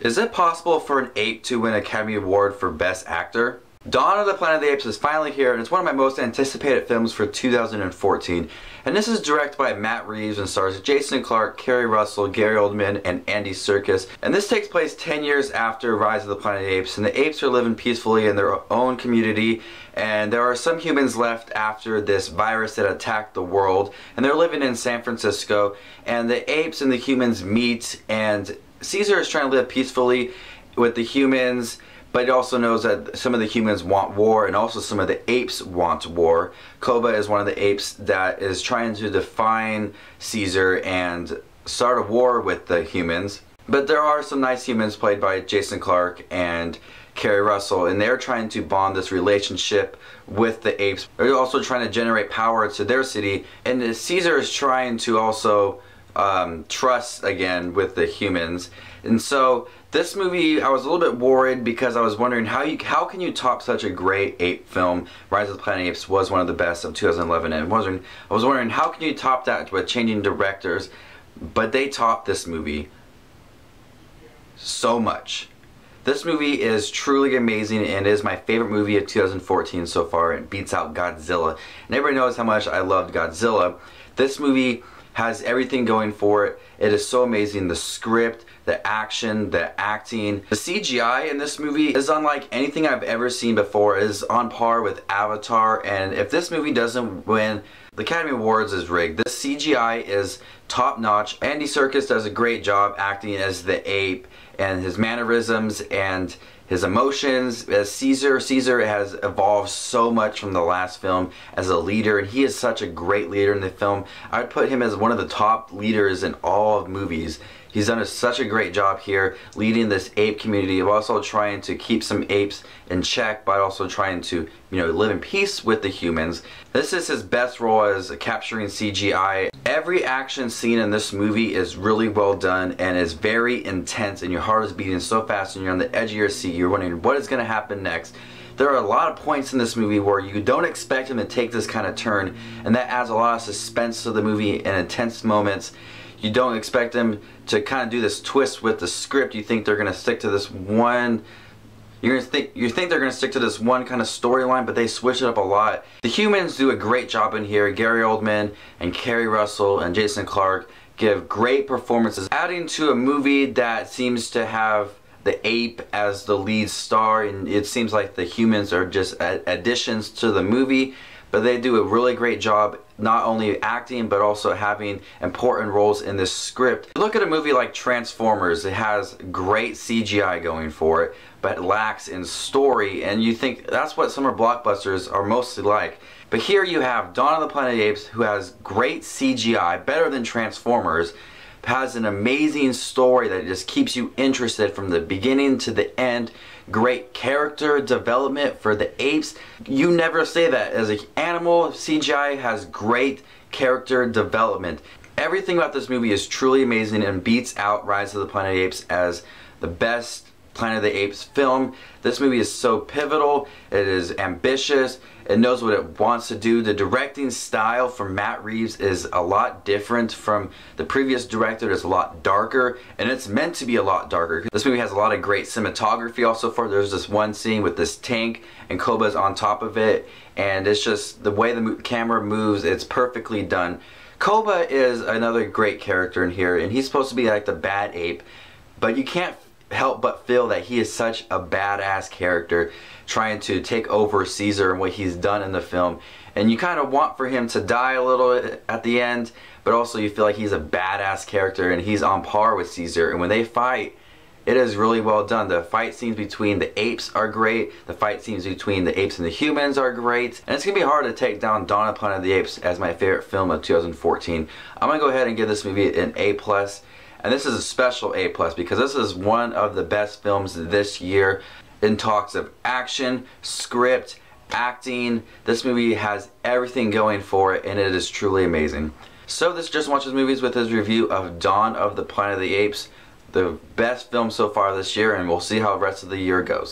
Is it possible for an ape to win an Academy Award for Best Actor? Dawn of the Planet of the Apes is finally here, and it's one of my most anticipated films for 2014. And this is directed by Matt Reeves and stars Jason Clarke, Kerry Russell, Gary Oldman, and Andy Serkis. And this takes place 10 years after Rise of the Planet of the Apes, and the apes are living peacefully in their own community, and there are some humans left after this virus that attacked the world, and they're living in San Francisco, and the apes and the humans meet, and Caesar is trying to live peacefully with the humans, but he also knows that some of the humans want war, and also some of the apes want war. Koba is one of the apes that is trying to define Caesar and start a war with the humans. But there are some nice humans played by Jason Clarke and Kerry Russell, and they're trying to bond this relationship with the apes. They're also trying to generate power to their city, and Caesar is trying to also trust again with the humans. And so this movie, I was a little bit worried because I was wondering how can you top such a great ape film. Rise of the Planet of the Apes was one of the best of 2011, and I was wondering how can you top that with changing directors. But they topped this movie so much. This movie is truly amazing and is my favorite movie of 2014 so far. It beats out Godzilla, and everybody knows how much I loved Godzilla. This movie has everything going for it. It is so amazing. The script, the action, the acting. The CGI in this movie is unlike anything I've ever seen before. It is on par with Avatar, and if this movie doesn't win the Academy Awards, is rigged. This CGI is top notch. Andy Serkis does a great job acting as the ape, and his mannerisms and his emotions as Caesar. Caesar has evolved so much from the last film as a leader, and he is such a great leader in the film. I'd put him as one of the top leaders in all of movies. He's done such a great job here leading this ape community, of also trying to keep some apes in check, but also trying to, live in peace with the humans. This is his best role as capturing CGI. Every action scene in this movie is really well done and is very intense, and your heart is beating so fast and you're on the edge of your seat. You're wondering what is going to happen next. There are a lot of points in this movie where you don't expect him to take this kind of turn, and that adds a lot of suspense to the movie and intense moments. You don't expect them to kind of do this twist with the script. You think they're going to stick to this one. You think they're going to stick to this one kind of storyline, but they switch it up a lot. The humans do a great job in here. Gary Oldman and Kerry Russell and Jason Clarke give great performances, adding to a movie that seems to have the ape as the lead star, and it seems like the humans are just additions to the movie. But they do a really great job not only acting but also having important roles in this script. Look at a movie like Transformers. It has great CGI going for it, but lacks in story, and you think that's what summer blockbusters are mostly like. But here you have Dawn of the Planet of the Apes, who has great CGI, better than Transformers, has an amazing story that just keeps you interested from the beginning to the end. Great character development for the apes. You never say that. As an animal, CGI has great character development. Everything about this movie is truly amazing and beats out Rise of the Planet of the Apes as the best Planet of the Apes film. This movie is so pivotal. It is ambitious. It knows what it wants to do. The directing style from Matt Reeves is a lot different from the previous director. It's a lot darker, and it's meant to be a lot darker. This movie has a lot of great cinematography also. There's this one scene with this tank and Koba's on top of it, and it's just the way the camera moves, it's perfectly done. Koba is another great character in here, and he's supposed to be like the bad ape, but you can't help but feel that he is such a badass character trying to take over Caesar and what he's done in the film. And you kind of want for him to die a little at the end, but also you feel like he's a badass character and he's on par with Caesar. And when they fight, it is really well done. The fight scenes between the apes are great. The fight scenes between the apes and the humans are great. And it's going to be hard to take down Dawn of the Planet of the Apes as my favorite film of 2014. I'm going to go ahead and give this movie an A+. And this is a special A+ because this is one of the best films this year in talks of action, script, acting. This movie has everything going for it, and it is truly amazing. So this just watches movies with his review of Dawn of the Planet of the Apes, the best film so far this year, and we'll see how the rest of the year goes.